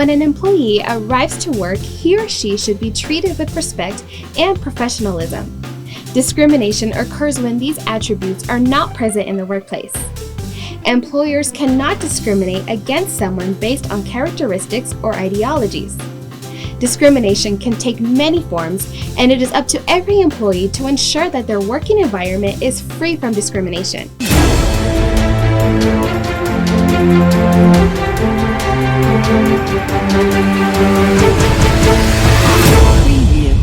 When an employee arrives to work, he or she should be treated with respect and professionalism. Discrimination occurs when these attributes are not present in the workplace. Employers cannot discriminate against someone based on characteristics or ideologies. Discrimination can take many forms, and it is up to every employee to ensure that their working environment is free from discrimination. Preview.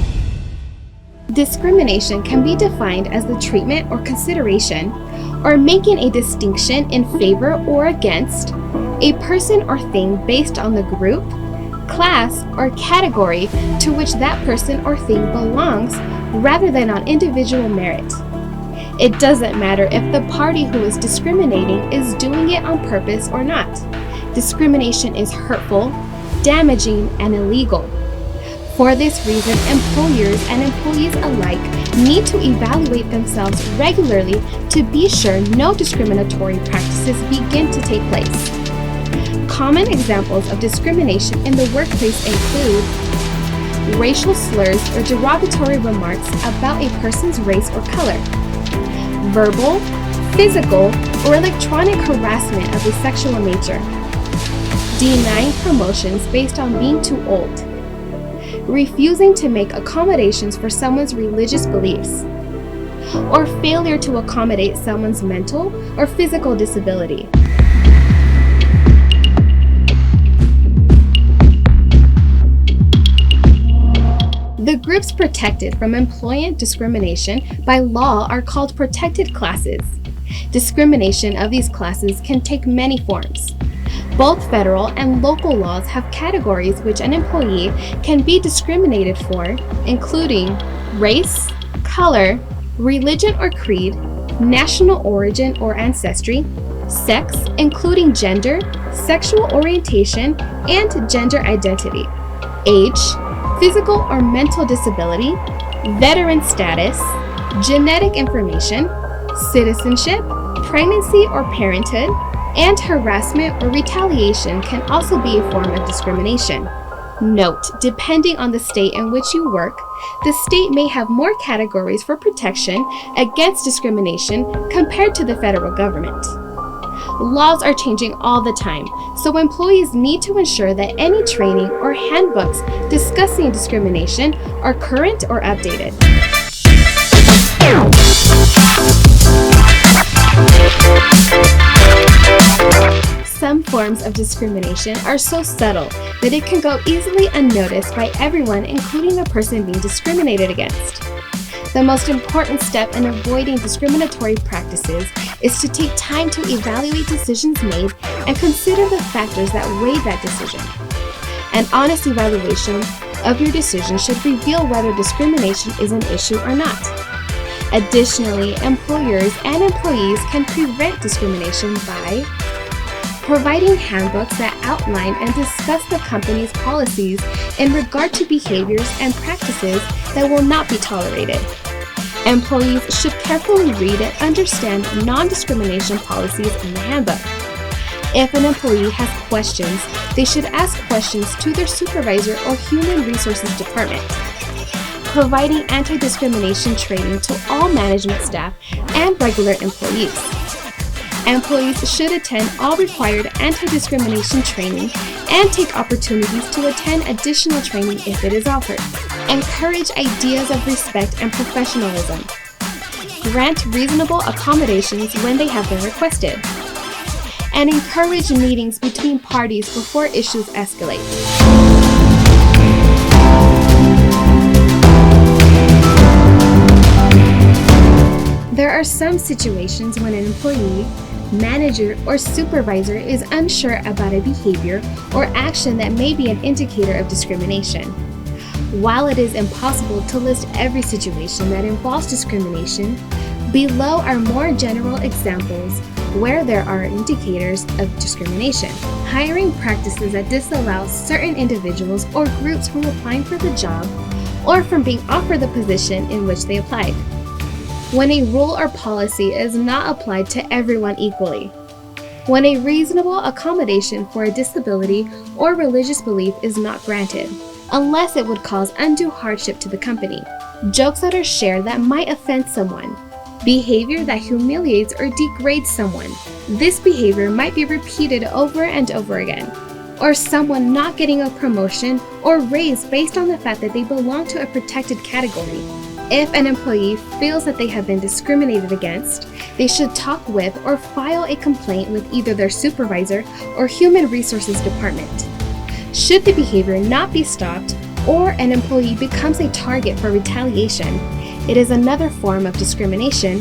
Discrimination can be defined as the treatment or consideration, or making a distinction in favor or against a person or thing based on the group, class, or category to which that person or thing belongs, rather than on individual merit. It doesn't matter if the party who is discriminating is doing it on purpose or not. Discrimination is hurtful, damaging, and illegal. For this reason, employers and employees alike need to evaluate themselves regularly to be sure no discriminatory practices begin to take place. Common examples of discrimination in the workplace include racial slurs or derogatory remarks about a person's race or color, verbal, physical, or electronic harassment of a sexual nature, denying promotions based on being too old, refusing to make accommodations for someone's religious beliefs, or failure to accommodate someone's mental or physical disability. The groups protected from employment discrimination by law are called protected classes. Discrimination of these classes can take many forms. Both federal and local laws have categories which an employee can be discriminated for, including race, color, religion or creed, national origin or ancestry, sex, including gender, sexual orientation, and gender identity, age, physical or mental disability, veteran status, genetic information, citizenship, pregnancy or parenthood, and harassment or retaliation can also be a form of discrimination. Note, depending on the state in which you work, the state may have more categories for protection against discrimination compared to the federal government. Laws are changing all the time, so employees need to ensure that any training or handbooks discussing discrimination are current or updated. Some forms of discrimination are so subtle that it can go easily unnoticed by everyone, including the person being discriminated against. The most important step in avoiding discriminatory practices is to take time to evaluate decisions made and consider the factors that weigh that decision. An honest evaluation of your decision should reveal whether discrimination is an issue or not. Additionally, employers and employees can prevent discrimination by providing handbooks that outline and discuss the company's policies in regard to behaviors and practices that will not be tolerated. Employees should carefully read and understand non-discrimination policies in the handbook. If an employee has questions, they should ask questions to their supervisor or human resources department. Providing anti-discrimination training to all management staff and regular employees. Employees should attend all required anti-discrimination training and take opportunities to attend additional training if it is offered. Encourage ideas of respect and professionalism. Grant reasonable accommodations when they have been requested. And encourage meetings between parties before issues escalate. There are some situations when an employee, manager, or supervisor is unsure about a behavior or action that may be an indicator of discrimination. While it is impossible to list every situation that involves discrimination, below are more general examples where there are indicators of discrimination. Hiring practices that disallow certain individuals or groups from applying for the job or from being offered the position in which they applied. When a rule or policy is not applied to everyone equally. when a reasonable accommodation for a disability or religious belief is not granted, unless it would cause undue hardship to the company. Jokes that are shared that might offend someone. Behavior that humiliates or degrades someone. This behavior might be repeated over and over again. Or someone not getting a promotion or raise based on the fact that they belong to a protected category. If an employee feels that they have been discriminated against, they should talk with or file a complaint with either their supervisor or human resources department. Should the behavior not be stopped, or an employee becomes a target for retaliation, it is another form of discrimination,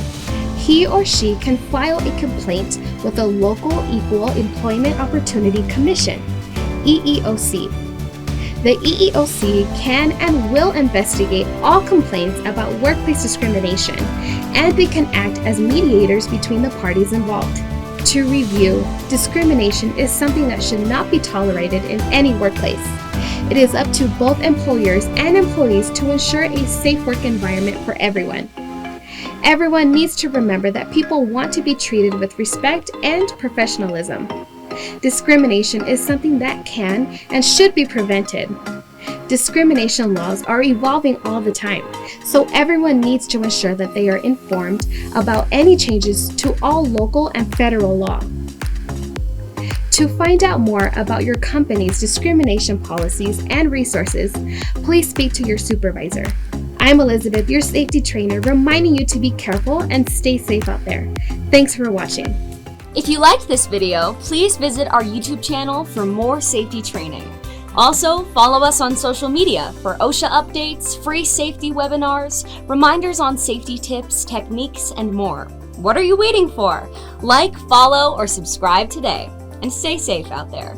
he or she can file a complaint with the Local Equal Employment Opportunity Commission, EEOC. The EEOC can and will investigate all complaints about workplace discrimination, and they can act as mediators between the parties involved. To review, discrimination is something that should not be tolerated in any workplace. It is up to both employers and employees to ensure a safe work environment for everyone. Everyone needs to remember that people want to be treated with respect and professionalism. Discrimination is something that can and should be prevented. Discrimination laws are evolving all the time, so everyone needs to ensure that they are informed about any changes to all local and federal law. To find out more about your company's discrimination policies and resources, please speak to your supervisor. I'm Elizabeth, your safety trainer, reminding you to be careful and stay safe out there. Thanks for watching. If you liked this video, please visit our YouTube channel for more safety training. Also, follow us on social media for OSHA updates, free safety webinars, reminders on safety tips, techniques, and more. What are you waiting for? Like, follow, or subscribe today. And stay safe out there.